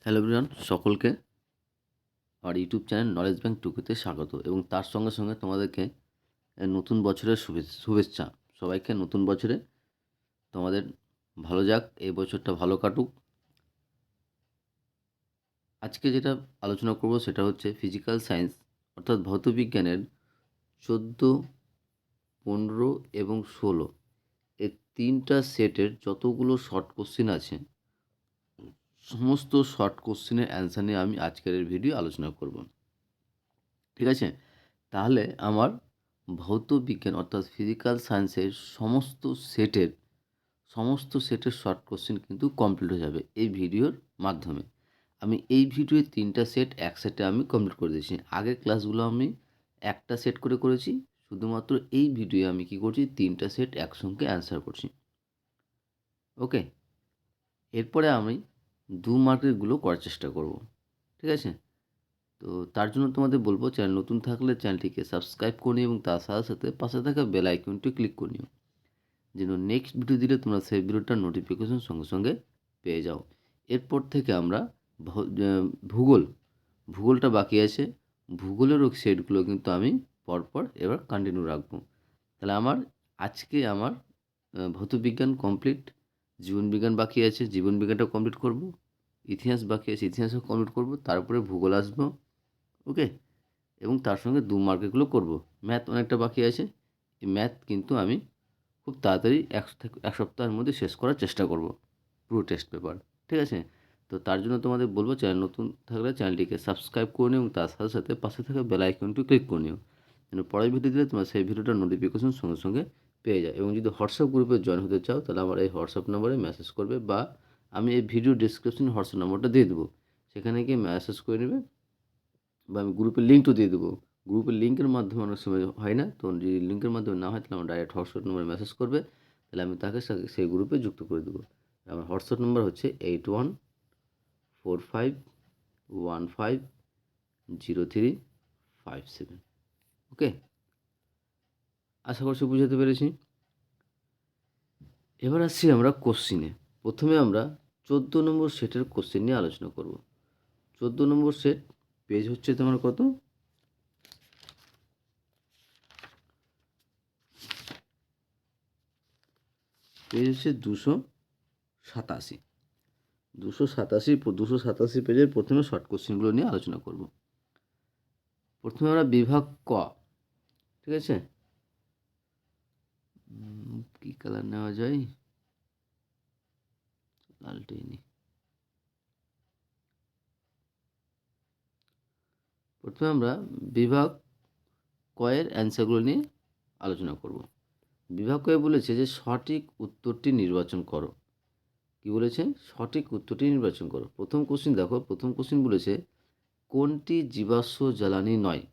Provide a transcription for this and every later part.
Hello everyone, সকলকে আমার YouTube channel knowledge bank টুকুতে স্বাগত এবং তার সঙ্গে সঙ্গে তোমাদেরকে নতুন বছরের শুভেচ্ছা। সবাইকে নতুন বছরে তোমাদের ভালো যাক, এই বছরটা ভালো কাটুক। আজকে যেটা আলোচনা করব সেটা হচ্ছে ফিজিক্যাল সায়েন্স অর্থাৎ ভৌতবিজ্ঞানের 14, 15 এবং 16 এই তিনটা সেটের যতগুলো শর্ট কোশ্চেন আছে সমস্ত শর্ট কোশ্চেনের অ্যান্সার নিয়ে আমি আজকের এই ভিডিও আলোচনা করব। ঠিক আছে? তাহলে আমার ভৌত বিজ্ঞান অর্থাৎ ফিজিক্যাল সায়েন্সের সমস্ত সেটের শর্ট কোশ্চেন কিন্তু কমপ্লিট হয়ে যাবে এই ভিডিওর মাধ্যমে। আমি এই ভিডিওর 3টা সেট এক সেটে আমি কমপ্লিট করে দিয়েছি। আগের ক্লাসগুলো আমি একটা সেট করে করেছি। শুধুমাত্র এই ভিডিওয়ে আমি কী করছি, 3টা সেট একসঙ্গে অ্যান্সার করছি। ওকে? এরপরে আমি 2 মার্কেরগুলো করার চেষ্টা করব। ঠিক আছে? তো তার জন্য তোমাদের বলবো, চ্যানেল নতুন থাকলে চ্যানেলটিকে সাবস্ক্রাইব করে নিও এবং তার সাথে সাথে পাশে থাকা বেল আইকনটি ক্লিক করে নিও, যেন নেক্সট ভিডিও দিলে তোমরা সেই ভিডিওটার নোটিফিকেশন সঙ্গে সঙ্গে পেয়ে যাও। এরপর থেকে আমরা ভূগোলটা বাকি আছে। ভূগোলেরও সেটগুলো কিন্তু আমি পরপর এবার কন্টিনিউ রাখবো। তাহলে আজকে আমার ভৌতবিজ্ঞান কমপ্লিট, জীবনবিজ্ঞান বাকি আছে, জীবনবিজ্ঞানটা কমপ্লিট করব, ইতিহাস বাকি আছে, ইতিহাসও কমপ্লিট করব, তারপরে ভূগোল আসবো। ওকে? এবং তার সঙ্গে 2 মার্কেরগুলো করব। ম্যাথ অনেকটা বাকি আছে। এই ম্যাথ কিন্তু আমি খুব তাড়াতাড়ি 1 সপ্তাহের মধ্যে শেষ করার চেষ্টা করব, পুরো টেস্ট পেপার। ঠিক আছে? তো তার জন্য তোমাদের বলব, চ্যানেল নতুন থাকলে চ্যানেলটিকে সাবস্ক্রাইব করে নিও এবং তার সাথে সাথে পাশে থাকা বেল আইকনটি ক্লিক করে নিও, যেন পরের ভিডিও দিলে তোমরা সেই ভিডিওটার নোটিফিকেশন সঙ্গে সঙ্গে পেয়ে যাও। এবং যদি হোয়াটসঅ্যাপ গ্রুপে জয়েন হতে চাও তাহলে আমার এই হোয়াটসঅ্যাপ নম্বরে মেসেজ করবে, বা আমি এই ভিডিও ডিসক্রিপশনে হোয়াটসঅ্যাপ নম্বরটা দিয়ে দেবো, সেখানে গিয়ে মেসেজ করে নেবে, বা আমি গ্রুপের লিঙ্কও দিয়ে দেবো। গ্রুপের লিঙ্কের মাধ্যমে অনেক সময় হয় না, তো যদি লিঙ্কের মাধ্যমে না হয় তাহলে আমার ডাইরেক্ট হোয়াটসঅ্যাপ নম্বরে মেসেজ করবে, তাহলে আমি তাকে সেই গ্রুপে যুক্ত করে দেবো। আমার হোয়াটসঅ্যাপ নম্বর হচ্ছে 8145150357। ওকে? আশা করছি বুঝাতে পেরেছি। এবার আসছি আমরা কোশ্চিনে। প্রথমে আমরা 14 নম্বর সেটের কোশ্চিন নিয়ে আলোচনা করব। 14 নম্বর সেট, পেজ হচ্ছে তোমার কত? পেজ হচ্ছে 287। 287 পেজের প্রথমে শর্ট কোশ্চেনগুলো নিয়ে আলোচনা করব। প্রথমে আমরা বিভাগ ক। ঠিক আছে? কী কালার নেওয়া যায়? লালটাই নিই। প্রথমে আমরা বিভাগ ক এর অ্যান্সারগুলো নিয়ে আলোচনা করব। বিভাগ কয়ে বলেছে যে সঠিক উত্তরটি নির্বাচন করো। কি বলেছে? সঠিক উত্তরটি নির্বাচন করো। প্রথম কোশ্চেন দেখো, প্রথম কোশ্চেন বলেছে কোনটি জীবাশ্ম জ্বালানি নয়?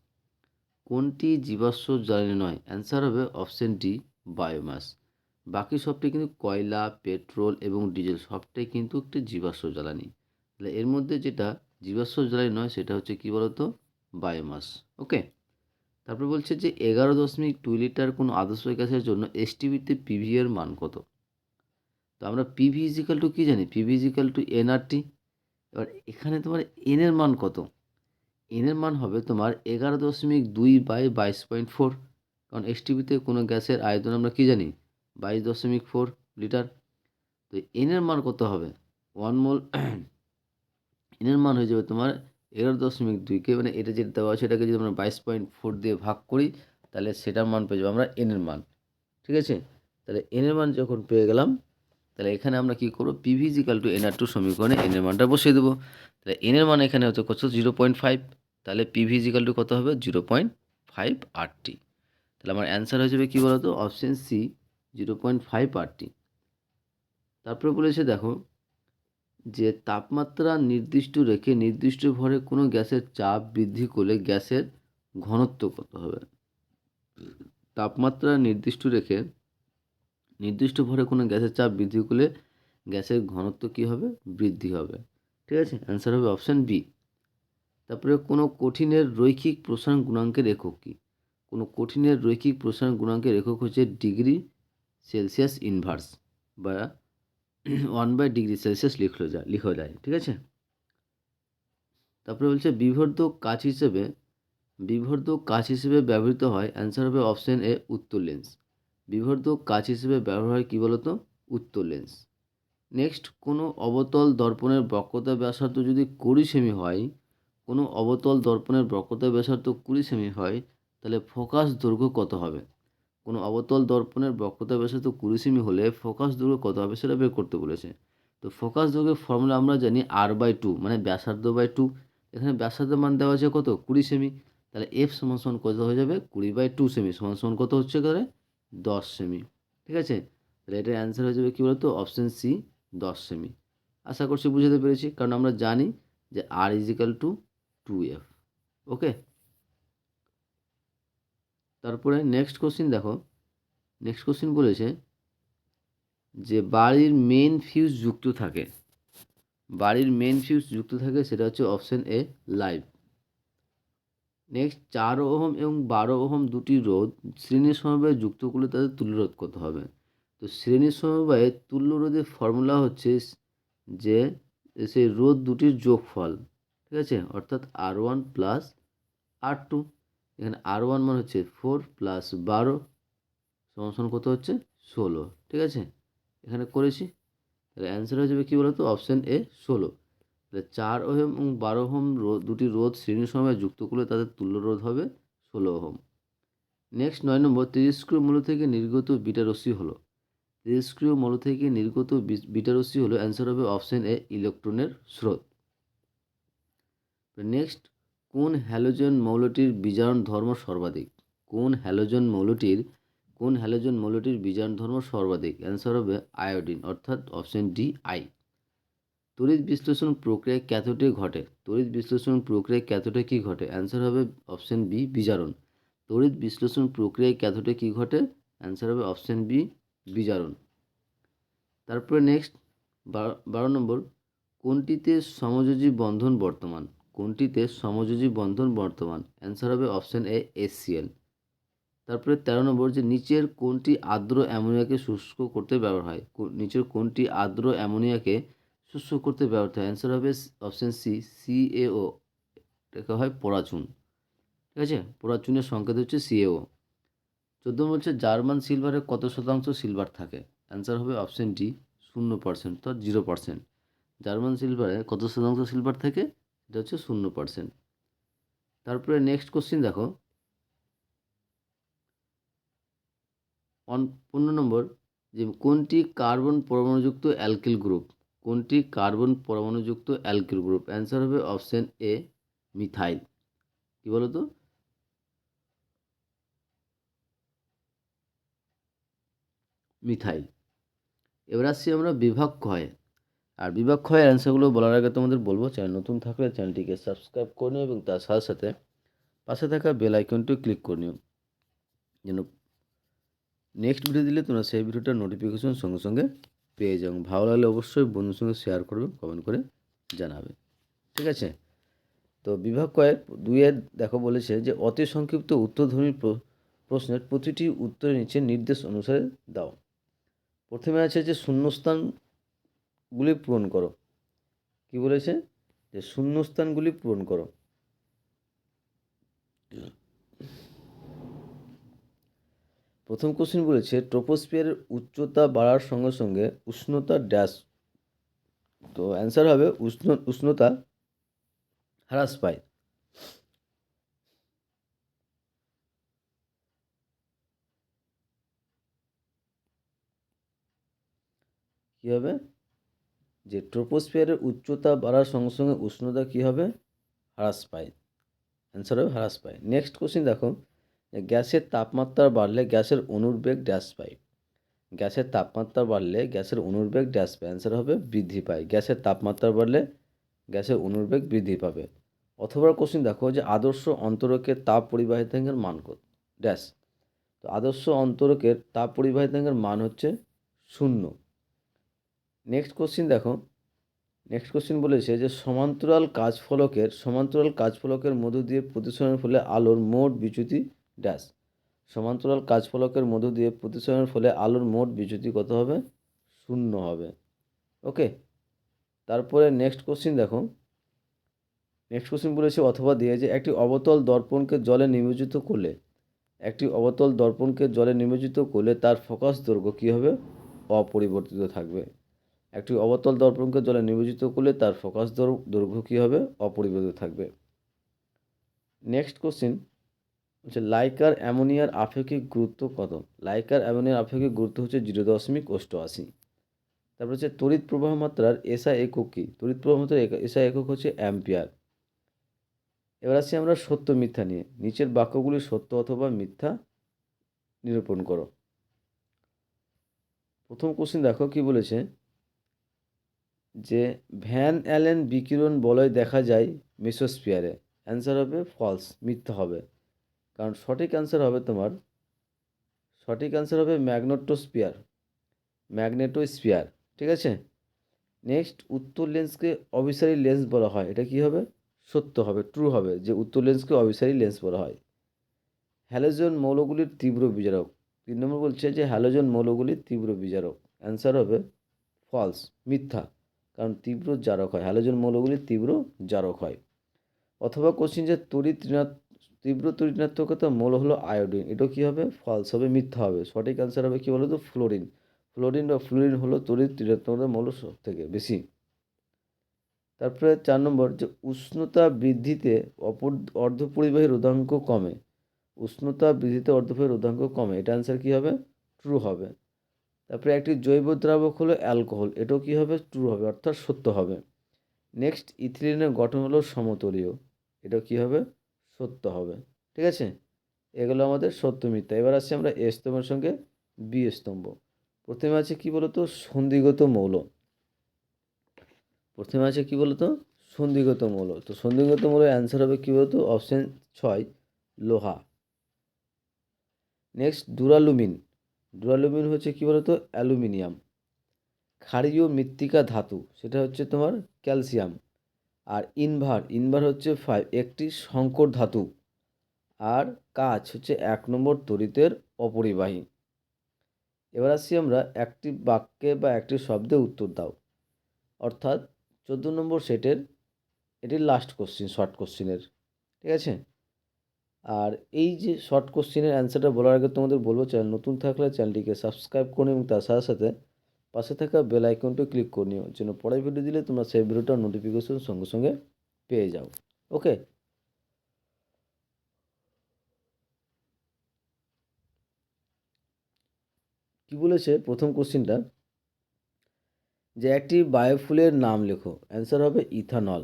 কোনটি জীবাশ্ম জ্বালানি নয়? অ্যান্সার হবে অপশন ডি, বায়োমাস। বাকি সবটাই কিন্তু কয়লা, পেট্রোল এবং ডিজেল সবটাই কিন্তু একটি জীবাশ্ম জ্বালানি। তাহলে এর মধ্যে যেটা জীবাশ্ম জ্বালানি নয় সেটা হচ্ছে কী বলতো? বায়োমাস। ওকে? তারপর বলছে যে 11.2 লিটার কোনো আদর্শ গ্যাসের জন্য এসটিপিতে পিভি এর মান কত? তো আমরা পিভি ইজিক্যাল টু কী জানি? PV equal to nRT. এবার এখানে তোমার এন এর মান কত? এন এর মান হবে তোমার 11.2/22.4, কারণ এসটিপিতে কোনো গ্যাসের আয়তন আমরা কী জানি? 22.4 লিটার। তো এন এর মান কত হবে? 1 মোল। এন এর মান হয়ে যাবে তোমার 11.2কে, মানে এটা যেটা দেওয়া আছে সেটাকে যদি আমরা 22.4 দিয়ে ভাগ করি তাহলে সেটার মান পেয়ে যাবো আমরা এন এর মান। ঠিক আছে? তাহলে এন এর মান যখন পেয়ে গেলাম, তাহলে এখানে আমরা কী করবো? PV equal to nR to সমীকরণে এন এর মানটা বসিয়ে দেবো। তাহলে এন এর মান এখানে হচ্ছে কত? 0.5। তাহলে পিভি ইজিক্যাল টু কত হবে? 0.5 আরটি। তাহলে আমার অ্যান্সার হয়ে যাবে কী বলতো? Option C, 0.5 RT. তারপরে বলেছে দেখো যে তাপমাত্রা নির্দিষ্ট রেখে নির্দিষ্ট ভরে কোনো গ্যাসের চাপ বৃদ্ধি করলে গ্যাসের ঘনত্ব কত হবে? তাপমাত্রা নির্দিষ্ট রেখে নির্দিষ্ট ভরে কোনো গ্যাসের চাপ বৃদ্ধি করলে গ্যাসের ঘনত্ব কী হবে? বৃদ্ধি হবে। ঠিক আছে? অ্যান্সার হবে অপশান বি। তারপরে কোনো কঠিনের রৈখিক প্রসারণ গুণাঙ্কের একক কী? কোনো কঠিনের রৈখিক প্রসারণ গুণাঙ্কের একক হচ্ছে ডিগ্রি সেলসিয়াস ইনভার্স, বা 1/ডিগ্রি সেলসিয়াস লিখা যায়। ঠিক আছে? তারপরে বলছে বিবর্ধক কাচ হিসেবে ব্যবহৃত হয়, অ্যান্সার হবে অপশন এ উত্তর লেন্স। বিবর্ধক কাচ হিসেবে ব্যবহার হয় কী বলতো? উত্তর লেন্স। নেক্সট, কোনো অবতল দর্পণের বক্রতা ব্যাসার্ধ যদি 20 সেমি হয়, কোনো অবতল দর্পণের বক্রতা ব্যাসার্ধ 20 সেমি হয়, তাহলে ফোকাস দৈর্ঘ্য কত হবে? কোনো অবতল দর্পণের বক্রতা ব্যাসার্ধ 20 সেমি হলে ফোকাস দৈর্ঘ্য কত হবে সেটা বের করতে বলেছে। তো ফোকাস দৈর্ঘ্যের ফর্মুলা আমরা জানি r/2, মানে ব্যাসার্ধ বাই 2। এখানে ব্যাসার্ধের মান দেওয়া আছে কত? 20 সেমি। তাহলে f সমান সমান কত হয়ে যাবে? 20/2 সেমি সমান সমান কত হচ্ছে এখানে? 10 সেমি। ঠিক আছে, তাহলে এটার অ্যান্সার হয়ে যাবে কী বলতো? Option C, 10 semi. আশা করছি বুঝতে পেরেছি, কারণ আমরা জানি যে r = 2f। ওকে, তারপরে নেক্সট কোশ্চিন দেখো। নেক্সট কোশ্চিন বলেছে যে বাড়ির মেন ফিউজ যুক্ত থাকে, সেটা হচ্ছে option A live. Next, 4 ohm এবং 12 ওহম দুটি রোধ শ্রেণীর সমবায়ে যুক্ত করলে তাদের তুল্যরোধ কত হবে? তো শ্রেণীর সমবায়ে তুল্য রোধের ফর্মুলা হচ্ছে যে সেই রোধ দুটির যোগফল। ঠিক আছে, অর্থাৎ R1 প্লাস R2। এখানে R1 মানে হচ্ছে 4 প্লাস 12 সমান কত হচ্ছে? 16। ঠিক আছে, এখানে করেছি। তাহলে অ্যান্সার হয়ে যাবে কী বলতো? Option A 16। তাহলে 4 ওহম এবং 12 ওহম দুটি রোধ শ্রেণীর সমবায়ে যুক্ত করলে তাদের তুল্য রোধ হবে 16 ওহম। নেক্সট 9 নম্বর, তেজস্ক্রিয় মৌল থেকে নির্গত বিটা রশ্মি হলো, বিটা রশ্মি হলো অ্যান্সার হবে অপশন এ ইলেকট্রনের স্রোত। নেক্সট, কোন হ্যালোজেন মৌলটির বিজারণ ধর্ম সর্বাধিক? কোন হ্যালোজেন মৌলটির বিজারণ ধর্ম সর্বাধিক? অ্যান্সার হবে আয়োডিন, অর্থাৎ অপশন ডি, আই। তড়িৎ বিশ্লেষণ প্রক্রিয়ায় ক্যাথোডে কী ঘটে? অ্যান্সার হবে অপশন বি, বিজারণ। তড়িৎ বিশ্লেষণ প্রক্রিয়ায় ক্যাথোডে কী ঘটে? অ্যান্সার হবে অপশন বি, বিজারণ। তারপরে নেক্সট 12 নম্বর, কোনটিতে সমযোজী বন্ধন বর্তমান? অ্যান্সার হবে অপশন এ, HCl। তারপরে 13 নম্বর, যে নিচের কোনটি আর্দ্র অ্যামোনিয়াকে শুষ্ক করতে ব্যবহার হয়? অ্যান্সার হবে অপশন সি, CaO। এটাকে হয় পরাচুন। ঠিক আছে, পরাচুনের সংকেত হচ্ছে CaO। 14 বলছে জার্মান সিলভারে কত শতাংশ সিলভার থাকে? অ্যান্সার হবে অপশন ডি, 0%, অর্থাৎ 0%। জার্মান সিলভারে কত শতাংশ সিলভার থাকে? এটা হচ্ছে 0%। তারপরে নেক্সট কোশ্চিন দেখো, 15 নম্বর, যে কোনটি কার্বন পরমাণুযুক্ত অ্যালকিল গ্রুপ? অ্যান্সার হবে অপশন এ, মিথাইল। কি বলো তো? মিথাইল। এবার আসছি আমরা বিভাগ ক্ষয়। আর বিভাগ ক্ষয়ের অ্যান্সারগুলো বলার আগে তোমাদের বলবো, চ্যানেল নতুন থাকলে চ্যানেলটিকে সাবস্ক্রাইব করে নিও এবং তার সাথে সাথে পাশে থাকা বেল আইকনটি ক্লিক করে নিও, যেন নেক্সট ভিডিও দিলে তোমরা সেই ভিডিওটার নোটিফিকেশন সঙ্গে সঙ্গে পেয়ে যাও। ভালো লাগলে অবশ্যই বন্ধুর সঙ্গে শেয়ার করবে, কমেন্ট করে জানাবে। ঠিক আছে, তো বিভাগ কয়েক 2-এর দেখো বলেছে যে অতি সংক্ষিপ্ত উত্তরধর্মী প্রশ্নের প্রতিটি উত্তরের নিচে নির্দেশ অনুসারে দাও। প্রথমে আছে যে শূন্যস্থানগুলি পূরণ করো। কি বলেছে? যে শূন্যস্থানগুলি পূরণ করো। প্রথম কোশ্চেন বলেছে ট্রপোস্ফিয়ারের উচ্চতা বাড়ার সঙ্গে সঙ্গে উষ্ণতা ড্যাশ। তো অ্যান্সার হবে উষ্ণতা হ্রাস পায়। কী হবে? যে ট্রপোস্ফিয়ারের উচ্চতা বাড়ার সঙ্গে সঙ্গে উষ্ণতা কী হবে? হ্রাস পায়। অ্যান্সার হবে হ্রাস পায়। নেক্সট কোশ্চেন দেখো, গ্যাসের তাপমাত্রা বাড়লে গ্যাসের অণুর বেগ ড্যাশ পায়। গ্যাসের তাপমাত্রা বাড়লে গ্যাসের অণুর বেগ ড্যাশ পায়। অ্যান্সার হবে বৃদ্ধি পায়। গ্যাসের তাপমাত্রা বাড়লে গ্যাসের অণুর বেগ বৃদ্ধি পাবে। অথবা কোশ্চেন দেখো যে আদর্শ অন্তরকের তাপ পরিবাহিতাঙ্কের মান কত? ড্যাশ। তো আদর্শ অন্তরকের তাপ পরিবাহিতাঙ্কের মান হচ্ছে 0। নেক্সট কোশ্চেন দেখো, নেক্সট কোশ্চেন বলেছে যে সমান্তরাল কাচফলকের মধ্য দিয়ে প্রতিসরণের ফলে আলোর মোট বিচ্যুতি ড্যাশ। সমান্তরাল কাচফলকের মধ্য দিয়ে প্রতিসরণের ফলে আলোর মোট বিচ্যুতি কত হবে? 0 হবে। ওকে, তারপরে নেক্সট কোশ্চেন দেখো, নেক্সট কোশ্চেন বলেছে অথবা দিয়ে যে একটি অবতল দর্পণকে জলে নিমজ্জিত করলে তার ফোকাস দৈর্ঘ্য কী হবে? অপরিবর্তিত থাকবে। একটি অবতল দর্পণকে জলে নিমজ্জিত করলে তার ফোকাস দৈর্ঘ্য কী হবে? অপরিবর্তিত থাকবে। নেক্সট কোশ্চেন হচ্ছে লাইকার অ্যামোনিয়ার আপেক্ষিক গুরুত্ব কত? লাইকার অ্যামোনিয়ার আপেক্ষিক গুরুত্ব হচ্ছে 0.88। তারপর হচ্ছে তড়িৎ প্রবাহ মাত্রার এসআই একক কী? তড়িৎ প্রবাহ মাত্রার এসআই একক হচ্ছে অ্যাম্পিয়ার। এবার আসছি আমরা সত্য মিথ্যা নিয়ে। নিচের বাক্যগুলি সত্য অথবা মিথ্যা নিরূপণ করো। প্রথম কোশ্চেন দেখো কি বলেছে যে ভ্যান অ্যালেন বিকিরণ বলয় দেখা যায় মেসোস্ফিয়ারে। অ্যান্সার হবে ফলস, মিথ্যা হবে। কারণ সঠিক অ্যান্সার হবে ম্যাগনেটোস্ফিয়ার। ঠিক আছে। নেক্সট উত্তর লেন্সকে অভিসারী লেন্স বলা হয়। এটা কি হবে? সত্য হবে, ট্রু হবে যে উত্তর লেন্সকে অভিসারী লেন্স বলা হয়। হ্যালোজেন মৌলগুলির তীব্র বিজারক। 3 নম্বর বলছে যে হ্যালোজেন মৌলগুলির তীব্র বিজারক। অ্যান্সার হবে ফলস, মিথ্যা। কারণ তীব্র জারক হয়, হ্যালোজেন মৌলগুলি তীব্র জারক হয়। অথবা কোশ্চিন যে তীব্র তড়িৎ-ঋণাত্মকতা মৌল হলো আয়োডিন। এটাও কী হবে? ফলস হবে, মিথ্যা হবে। সঠিক অ্যান্সার হবে কী বলো তো? ফ্লোরিন। ফ্লোরিন হলো তড়িৎ-ঋণাত্মকতা মৌল সব থেকে বেশি। তারপরে 4 নম্বর যে উষ্ণতা বৃদ্ধিতে অর্ধপরিবাহী রোধাঙ্ক কমে। এটা অ্যান্সার কী হবে? ট্রু হবে। তারপরে একটি জৈব দ্রাবক হলো অ্যালকোহল। এটাও কী হবে? ট্রু হবে, অর্থাৎ সত্য হবে। নেক্সট ইথিলিনের গঠন হলো সমতলীয়। এটাও কী হবে? সত্য হবে। ঠিক আছে। এগুলো আমাদের সত্য মিথ্যা। এবার আসছি আমরা এ স্তম্ভের সঙ্গে বি স্তম্ভ। প্রথমে আছে কি বলতো? সন্ধিগত মৌল। সন্ধিগত মৌল। তো সন্ধিগত মৌলের অ্যান্সার হবে কী বলতো? অপশান 6 লোহা। নেক্সট ডুরালুমিন হচ্ছে কী বলতো? অ্যালুমিনিয়াম। ক্ষারীয় মৃত্তিকা ধাতু সেটা হচ্ছে তোমার ক্যালসিয়াম। আর ইনভার হচ্ছে 5 একটি সংকর ধাতু। আর কাচ হচ্ছে 1 নম্বর তড়িতের অপরিবাহী। এবার আসছি আমরা একটি বাক্যে বা একটি শব্দে উত্তর দাও। অর্থাৎ 14 নম্বর সেটের এটি লাস্ট কোশ্চিন, শর্ট কোশ্চিনের। ঠিক আছে। আর এই যে শর্ট কোশ্চিনের অ্যান্সারটা বলার আগে তোমাদের বলবো, চ্যানেল নতুন থাকলে চ্যানেলটিকে সাবস্ক্রাইব করে এবং তার সাথে সাথে পাশে থাকা বেল আইকনটি ক্লিক করে নিও, যেন পরের ভিডিও দিলে তোমরা সেই ভিডিওটার নোটিফিকেশন সঙ্গে সঙ্গে পেয়ে যাও। ওকে। কি বলেছে প্রথম কোশ্চিনটা যে একটি বায়োফুলের নাম লেখো। অ্যান্সার হবে ইথানল,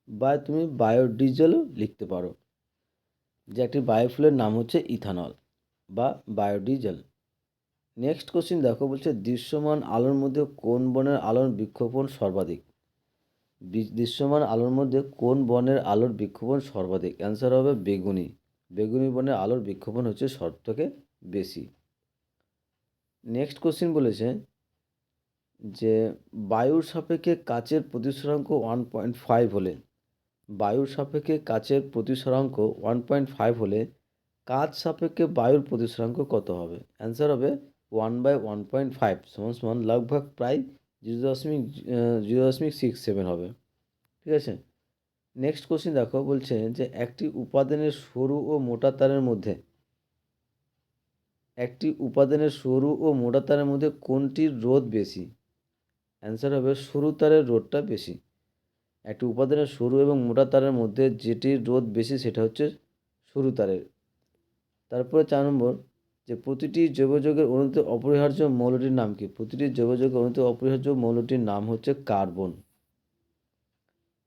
বা তুমি বায়োডিজেলও লিখতে পারো। যে একটি বায়োফুলের নাম হচ্ছে ইথানল বা বায়োডিজেল। নেক্সট কোশ্চিন দেখো, বলছে দৃশ্যমান আলোর মধ্যে কোন বর্ণের আলোর বিক্ষেপণ সর্বাধিক? দৃশ্যমান আলোর মধ্যে কোন বর্ণের আলোর বিক্ষেপণ সর্বাধিক? অ্যান্সার হবে বেগুনি। বেগুনি বর্ণের আলোর বিক্ষেপণ হচ্ছে সব থেকে বেশি। নেক্সট কোশ্চিন বলেছে যে বায়ুর সাপেক্ষে কাচের প্রতিসরাঙ্ক 1.5 হলে কাচ সাপেক্ষে বায়ুর প্রতিসরাঙ্ক কত হবে? অ্যান্সার হবে 1/1.5 সমান লগভগ প্রায় 0.67 হবে। ঠিক আছে। নেক্সট কোশ্চিন দেখো, বলছে যে একটি উপাদানের সরু ও মোটা তারের মধ্যে কোনটির রোধ বেশি? অ্যান্সার হবে সরু তারের রোধটা বেশি। একটি উপাদানের সরু এবং মোটা তারের মধ্যে যেটির রোধ বেশি সেটা হচ্ছে সরু তারের। তারপরে 4 নম্বর যে প্রতিটি জৈব যৌগের অণুতে অপরিহার্য মৌলটির নাম কি? প্রতিটি জৈব যৌগের অণুতে অপরিহার্য মৌলটির নাম হচ্ছে কার্বন।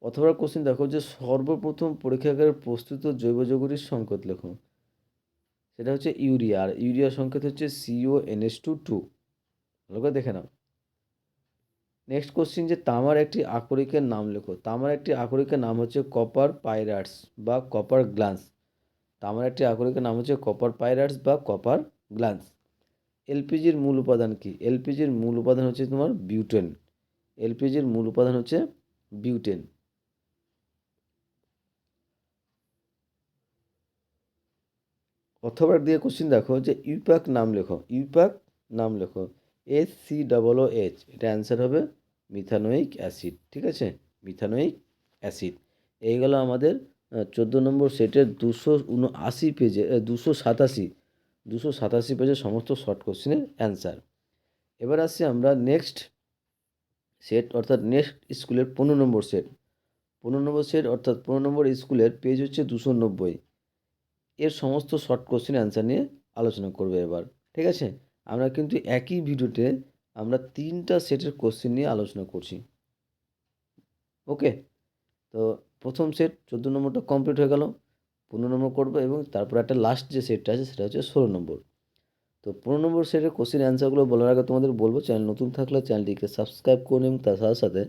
অথবা কোশ্চিন দেখো যে সর্বপ্রথম পরীক্ষাগারে প্রস্তুত জৈব যৌগটির সংকেত লেখো। সেটা হচ্ছে ইউরিয়া, আর ইউরিয়ার সংকেত হচ্ছে CONH2. ভালো করে দেখে নাও। নেক্সট কোশ্চিন যে তামার একটি আকরিকের নাম লেখো। তামার একটি আকরিকের নাম হচ্ছে কপার পাইরাটস বা কপার গ্লান্স। তামার একটি আকরিকের নাম হচ্ছে কপার পাইরাটস বা কপার গ্লান্স। এলপিজির মূল উপাদান কি? এলপিজির মূল উপাদান হচ্ছে তোমার বিউটেন। অথবা দিয়ে কোশ্চিন দেখো যে ইউপ্যাক নাম লেখো। SCOOH, এটা অ্যান্সার হবে মিথানোয়িক অ্যাসিড। ঠিক আছে, মিথানোয়িক অ্যাসিড। এই গেল আমাদের 14 নম্বর সেটের 279 পেজে 287 পেজের সমস্ত শর্ট কোশ্চেনের অ্যান্সার। এবার আসছি আমরা নেক্সট সেট অর্থাৎ নেক্সট স্কুলের 15 নম্বর সেট। 15 নম্বর সেট অর্থাৎ 15 নম্বর স্কুলের পেজ হচ্ছে 290। এর সমস্ত শর্ট কোশ্চেন অ্যান্সার নিয়ে আলোচনা করবে এবার। ঠিক আছে, আমরা কিন্তু একই ভিডিওতে আমরা 3টা সেটের কোশ্চেন নিয়ে আলোচনা করছি। ওকে, তো প্রথম সেট 14 নম্বরটা কমপ্লিট হয়ে গেল, 15 নম্বর করবো এবং তারপর একটা লাস্ট যে সেটটা আছে সেটা হচ্ছে 16 নম্বর। তো 15 নম্বর সেটের কোশ্চেন অ্যান্সারগুলো বলার আগে তোমাদের বলবো, চ্যানেল নতুন থাকলে চ্যানেলটিকে সাবস্ক্রাইব করে নিও এবং তার সাথে সাথে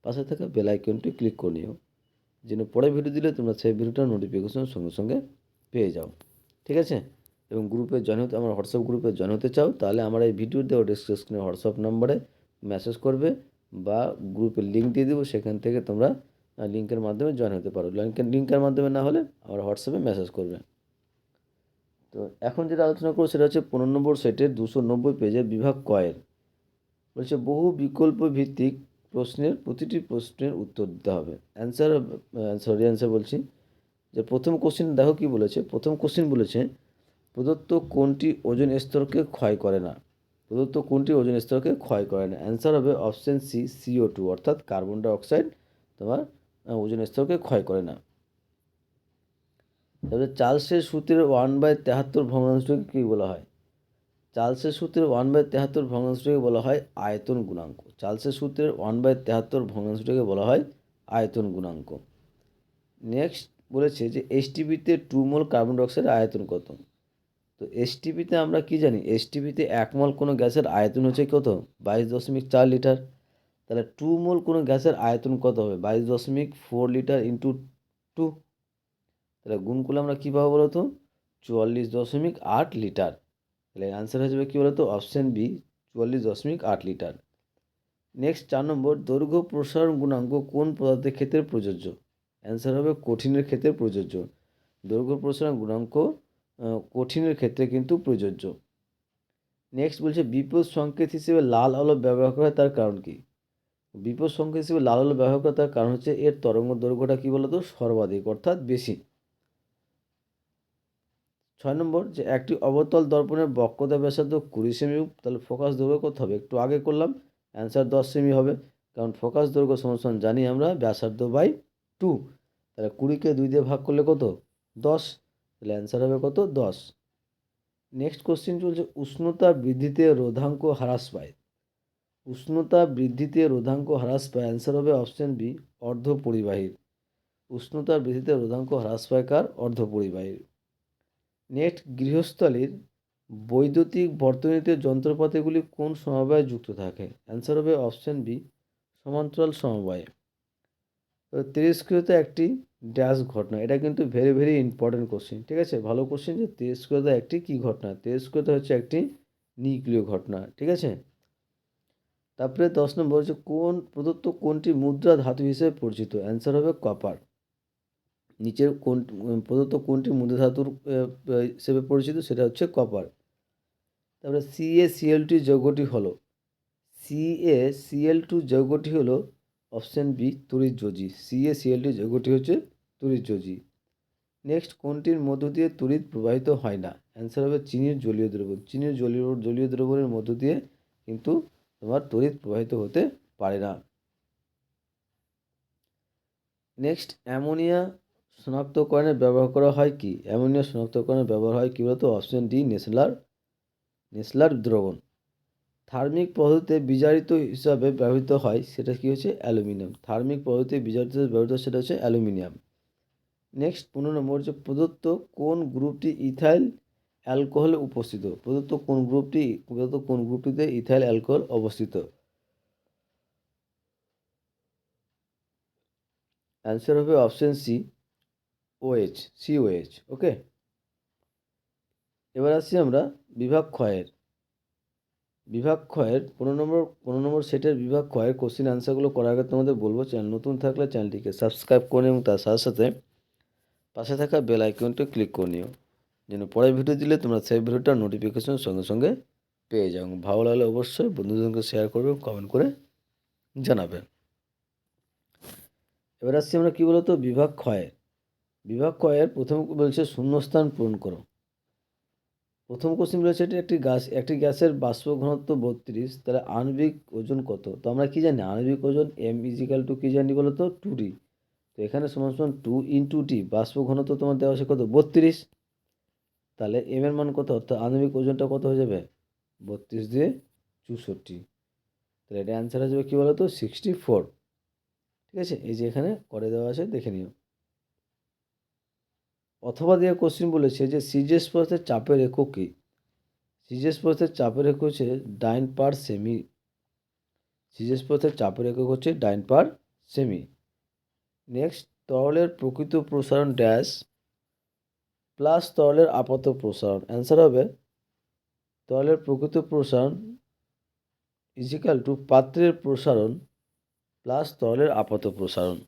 পাশে থাকা বেল আইকনটি ক্লিক করে নিও, যেন পরে ভিডিও দিলে তোমরা সেই ভিডিওটার নোটিফিকেশন সঙ্গে সঙ্গে পেয়ে যাও। ঠিক আছে, এবং গ্রুপে জয়েন হতে, আমার হোয়াটসঅ্যাপ গ্রুপে জয়েন হতে চাও তাহলে আমার এই ভিডিওর দেওয়া ডিসক্রিপশনে হোয়াটসঅ্যাপ নম্বরে মেসেজ করবে বা গ্রুপের লিঙ্ক দিয়ে দেবো, সেখান থেকে তোমরা লিঙ্কের মাধ্যমে জয়েন হতে পারো। লিঙ্কের মাধ্যমে না হলে আমার হোয়াটসঅ্যাপে মেসেজ করবে। তো এখন যেটা আলোচনা করবো সেটা হচ্ছে 15 নম্বর সেটের 290 পেজের বিভাগ কয়ের। বলছে বহু বিকল্প ভিত্তিক প্রশ্নের প্রতিটি প্রশ্নের উত্তর দিতে হবে। অ্যান্সার বলছি যে প্রথম কোশ্চেন দেখো কি বলেছে। প্রথম কোশ্চেন বলেছে প্রদত্ত কোনটি ওজোন স্তরকে ক্ষয় করে না। প্রদত্ত কোনটি ওজোন স্তরকে ক্ষয় করে না। অ্যান্সার হবে অপশন সি, CO2 অর্থাৎ কার্বন ডাইঅক্সাইড তোমার ওজোন স্তরকে ক্ষয় করে না। তারপরে চার্লসের সূত্রের 1/73 ভগ্নাংশকে কী বলা হয়। চার্লসের সূত্রের 1/73 ভগ্নাংশটাকে বলা হয় আয়তন গুণাঙ্ক। চার্লসের সূত্রের 1/73 ভগ্নাংশটাকে বলা হয় আয়তন গুণাঙ্ক। নেক্সট বলেছে যে এসটিপিতে 2 মোল কার্বন ডাইঅক্সাইডের আয়তন কত। তো এসটিপিতে আমরা কি জানি, এসটিপিতে 1 মোল কোনো গ্যাসের আয়তন হচ্ছে কত, 22.4 লিটার। তাহলে 2 মোল কোনো গ্যাসের আয়তন কত হবে, 22.4 লিটার ইন্টু 2। তাহলে গুণ করলে আমরা কী পাবো বলো তো, 44.8 লিটার। তাহলে অ্যান্সার হয়ে যাবে কী বলো তো, অপশান বি, 44.8 লিটার। নেক্সট 4 নম্বর, দৈর্ঘ্য প্রসারণ গুণাঙ্ক কোন পদার্থের ক্ষেত্রে প্রযোজ্য। অ্যান্সার হবে কঠিনের ক্ষেত্রে প্রযোজ্য। দৈর্ঘ্য প্রসারণ গুণাঙ্ক কঠিনের ক্ষেত্রে কিন্তু প্রযোজ্য। নেক্সট বলছে বিপদ সংকেত হিসেবে লাল আলো ব্যবহার করা হয় তার কারণ কি। বিপদ সংকেত হিসেবে লাল আলো ব্যবহার করা তার কারণ হচ্ছে এর তরঙ্গ দৈর্ঘ্যটা কী বলতো, সর্বাধিক অর্থাৎ বেশি। 6 নম্বর, যে একটি অবতল দর্পণের বক্রতা ব্যাসার্ধ 20 সেমি, তাহলে ফোকাস দৈর্ঘ্য কত হবে, একটু আগে করলাম, অ্যান্সার 10 সেমি হবে, কারণ ফোকাস দৈর্ঘ্য সমান জানি আমরা ব্যাসার্ধ বাই 2। তাহলে 20কে 2 দিয়ে ভাগ করলে কত, 10, তাহলে অ্যান্সার হবে কত, 10। নেক্সট কোশ্চেন চলছে উষ্ণতা বৃদ্ধিতে রোধাঙ্ক হ্রাস পায়। উষ্ণতা বৃদ্ধিতে রোধাঙ্ক হ্রাস পায়, অ্যান্সার হবে অপশন বি, অর্ধপরিবাহীর। উষ্ণতা বৃদ্ধিতে রোধাঙ্ক হ্রাস পায় কার, অর্ধপরিবাহীর। নেক্সট, গৃহস্থালির বৈদ্যুতিক বর্তনীতে যন্ত্রপাতিগুলি কোন সমবায়ে যুক্ত থাকে। অ্যান্সার হবে অপশন বি, সমান্তরাল সমবায়ে। তো তেজস্ক্রিয়তা একটি ড্যাশ ঘটনা, এটা কিন্তু ভেরি ভেরি ইম্পর্টেন্ট কোশ্চেন। ঠিক আছে, ভালো কোশ্চেন, যে তেজস্ক্রিয়তা একটি কী ঘটনা। তেজস্ক্রিয়তা হচ্ছে একটি নিউক্লিয় ঘটনা। ঠিক আছে, তারপরে 10 নম্বর হচ্ছে কোন প্রদত্ত কোনটি মুদ্রা ধাতু হিসেবে পরিচিত। অ্যান্সার হবে কপার। নিচের কোন প্রদত্ত কোনটি মুদ্রা ধাতুর হিসেবে পরিচিত, সেটা হচ্ছে কপার। তারপরে CaCl2 যৌগটি হলো, CaCl2 যৌগটি হলো অপশন বি, তড়িৎযোজী। CaCl2 যৌগটি হচ্ছে তড়িৎযোজী। নেক্সট, কোনটির মধ্য দিয়ে তড়িৎ প্রবাহিত হয় না। অ্যান্সার হবে চিনির জলীয় দ্রবণ। চিনির জলীয় দ্রবণের মধ্য দিয়ে কিন্তু তোমার তড়িৎ প্রবাহিত হতে পারে না। নেক্সট, অ্যামোনিয়া শনাক্তকরণে ব্যবহার করা হয় কি। অ্যামোনিয়া শনাক্তকরণে ব্যবহার হয় কী বলতো, অপশন ডি, নেসলার দ্রবণ। থার্মিক পদ্ধতিতে বিজারিত হিসাবে ব্যবহৃত হয় সেটা কি হচ্ছে, অ্যালুমিনিয়াম। থার্মিক পদ্ধতিতে বিজারিত হিসাবে ব্যবহৃত হয় সেটা হচ্ছে অ্যালুমিনিয়াম। নেক্সট 15 নম্বর, যে প্রদত্ত কোন গ্রুপটি ইথাইল অ্যালকোহলে উপস্থিত। প্রদত্ত কোন গ্রুপটিতে ইথাইল অ্যালকোহল অবস্থিত। অ্যান্সার হবে অপশন সি, COH। ওকে, এবার আসছি আমরা বিভাগ ক্ষয়ের। 15 নম্বর সেটের বিভাগ ক্ষয়ের কোশ্চেন অ্যান্সারগুলো করার আগে তোমাদের বলবো, চ্যানেল নতুন থাকলে চ্যানেলটিকে সাবস্ক্রাইব করে এবং তার সাথে সাথে পাশে থাকা বেল আইকনটা ক্লিক করে নিও, যেন পরের ভিডিও দিলে তোমরা সেই ভিডিওটার নোটিফিকেশন সঙ্গে সঙ্গে পেয়ে যাও। ভালো লাগলে অবশ্যই বন্ধুদেরকে শেয়ার করবে, কমেন্ট করে জানাবে। এবার আসছি আমরা কী বলতো বিভাগ ক্ষয়ের। বিভাগ ক্ষয়ের প্রথম বলছে শূন্যস্থান পূরণ করো। প্রথম কোশ্চেন বলেছে একটি গ্যাসের বাষ্প ঘনত্ব 32, তাহলে আণবিক ওজন কত? তো আমরা কি জানি আণবিক ওজন m = কী জানি বলো তো 2d। তো এখানে সমান সমান 2 × t, বাষ্প ঘনত্ব তোমার দেওয়া আছে কত 32, তাহলে m এর মান কত, অর্থাৎ আণবিক ওজনটা কত হয়ে যাবে 32 দিয়ে 64, তাহলে এটা অ্যান্সার হয়ে যাবে কী বলো তো 64। ঠিক আছে, এই যে এখানে করে দেওয়া আছে দেখে নিও। অথবা দিয়ে কোশ্চেন বলেছে যে সিজিএস পদার্থের চাপের একক কী? সিজিএস পদার্থের চাপের একক হচ্ছে ডাইন পার সেমি। সিজিএস পদার্থের চাপের একক হচ্ছে ডাইন পার সেমি। নেক্সট, তরলের প্রকৃত প্রসারণ ড্যাশ প্লাস তরলের আপাত প্রসারণ। অ্যান্সার হবে তরলের প্রকৃত প্রসারণ = পাত্রের প্রসারণ প্লাস তরলের আপাত প্রসারণ।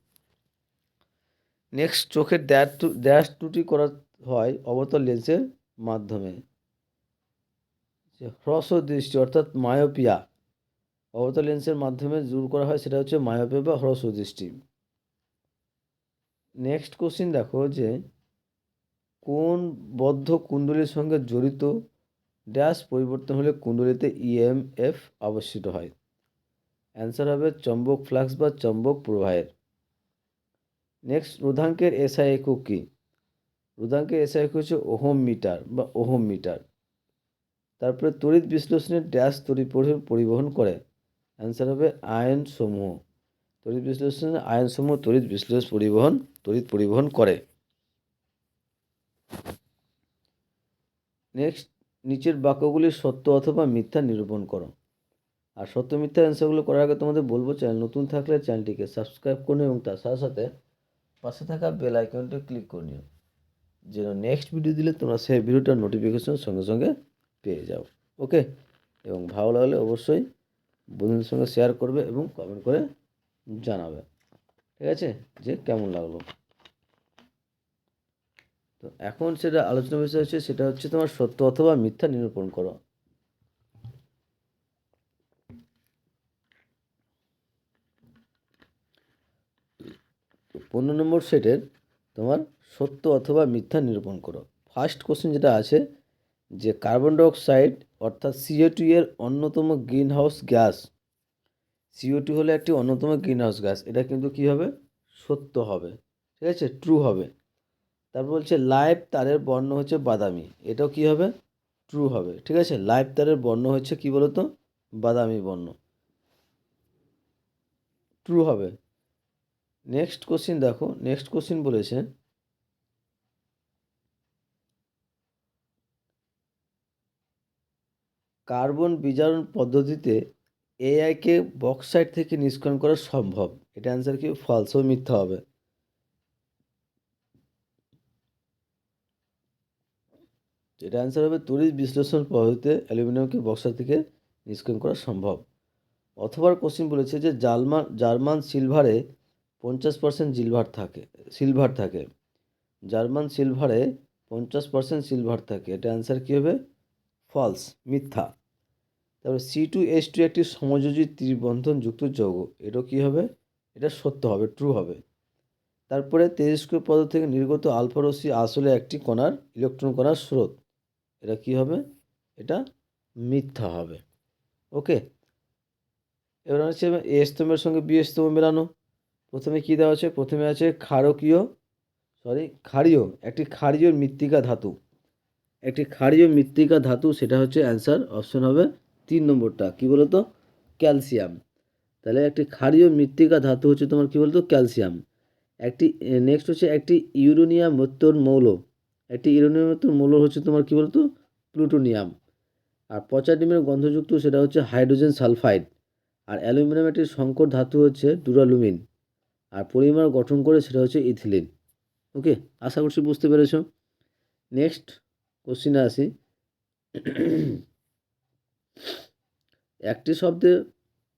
নেক্সট, চোখের ড্যাশ ত্রুটি করা হয় অবতল লেন্সের মাধ্যমে। হ্রস্ব দৃষ্টি অর্থাৎ মায়োপিয়া অবতল লেন্সের মাধ্যমে দূর করা হয়, সেটা হচ্ছে মায়োপিয়া বা হ্রস্ব দৃষ্টি। নেক্সট কোশ্চিন দেখো যে কোন বদ্ধ কুণ্ডলীর সঙ্গে জড়িত ড্যাশ পরিবর্তন হলে কুণ্ডলীতে ইএমএফ আবশ্যিত হয়? অ্যান্সার হবে চৌম্বক ফ্লাক্স বা চৌম্বক প্রবাহের। নেক্সট, রোধাঙ্কের এসআই একক কী? রোধাঙ্কের এসআই একক হচ্ছে ওহম মিটার বা ওহম মিটার। তারপরে তড়িৎ বিশ্লেষণের ড্যাশ তড়িৎ পরিবহন করে? অ্যান্সার হবে আয়ন সমূহ। তড়িৎ বিশ্লেষণে আয়ন সমূহ তড়িৎ পরিবহন করে। নেক্সট, নিচের বাক্যগুলির সত্য অথবা মিথ্যা নিরূপণ করো। আর সত্য মিথ্যা অ্যান্সারগুলো করার আগে তোমাদের বলবো, চ্যানেল নতুন থাকলে চ্যানেলটিকে সাবস্ক্রাইব করে নিও এবং তার সাথে সাথে পাশে থাকা বেল আইকনটি ক্লিক করে নিও, যেন নেক্সট ভিডিও দিলে তোমরা সেই ভিডিওটার নোটিফিকেশন সঙ্গে সঙ্গে পেয়ে যাও। ওকে, এবং ভালো লাগলে অবশ্যই বন্ধুদের সঙ্গে শেয়ার করবে এবং কমেন্ট করে জানাবে, ঠিক আছে, যে কেমন লাগলো। তো এখন সেটা আলোচনা বিষয় হচ্ছে, সেটা হচ্ছে তোমার সত্য অথবা মিথ্যা নিরূপণ করো। 15 নম্বর সেটের তোমার সত্য অথবা মিথ্যা নিরূপণ করো। ফার্স্ট কোশ্চেন যেটা আছে যে কার্বন ডাইঅক্সাইড অর্থাৎ CO2 এর অন্যতম গ্রিনহাউস গ্যাস। CO2 হলো একটি অন্যতম গ্রিনহাউস গ্যাস, এটা কিন্তু কী হবে সত্য হবে, ঠিক আছে, ট্রু হবে। তারপর বলছে লাইভ তারের বর্ণ হচ্ছে বাদামি, এটাও কী হবে ট্রু হবে, ঠিক আছে। লাইভ তারের বর্ণ হচ্ছে কী বলতো বাদামি বর্ণ, ট্রু হবে। নেক্সট কোশ্চিন দেখো, নেক্সট কোশ্চিন বলেছে কার্বন বিজারণ পদ্ধতিতে এআইকে বক্সাইট থেকে নিষ্কাশন করা সম্ভব। এটা অ্যান্সার কি ফলস ও মিথ্যা হবে? এটা অ্যান্সার হবে তড়িৎ বিশ্লেষণ পদ্ধতিতে অ্যালুমিনিয়ামকে বক্সাইট থেকে নিষ্কাশন করা সম্ভব। অথবা কোশ্চিন বলেছে যে জার্মান সিলভারে 50% সিলভার থাকে। জার্মান সিলভারে 50% সিলভার থাকে, এটা অ্যান্সার কী হবে ফলস, মিথ্যা। তারপরে C2H2 একটি সমযোজী ত্রিবন্ধনযুক্ত যৌগ, এটাও কী হবে এটা সত্য হবে, ট্রু হবে। তারপরে তেজস্ক্রিয় পদার্থ থেকে নির্গত আলফা রশ্মি আসলে একটি কণার ইলেকট্রন কণার স্রোত, এটা কী হবে এটা মিথ্যা হবে। ওকে, এবার হচ্ছে এ স্তম্ভের সঙ্গে বি স্তম্ভ মেলানো। প্রথমে কী দেওয়া আছে, প্রথমে আছে একটি ক্ষারীয় মৃত্তিকা ধাতু, সেটা হচ্ছে অ্যান্সার অপশন হবে 3 নম্বরটা, কী বলতো ক্যালসিয়াম। তাহলে একটি ক্ষারীয় মৃত্তিকা ধাতু হচ্ছে তোমার কী বলতো ক্যালসিয়াম। নেক্সট হচ্ছে একটি ইউরেনিয়ামের মৌল হচ্ছে তোমার কী বলতো প্লুটোনিয়াম। আর পচা ডিমের গন্ধযুক্ত সেটা হচ্ছে হাইড্রোজেন সালফাইড। আর অ্যালুমিনিয়াম একটি সংকর ধাতু হচ্ছে ডুরালুমিন। আর পলিমার গঠন করে সেটা হচ্ছে ইথিলিন। ওকে, আশা করছি বুঝতে পেরেছো। নেক্সট কোশ্চিনে আসি, একটি শব্দে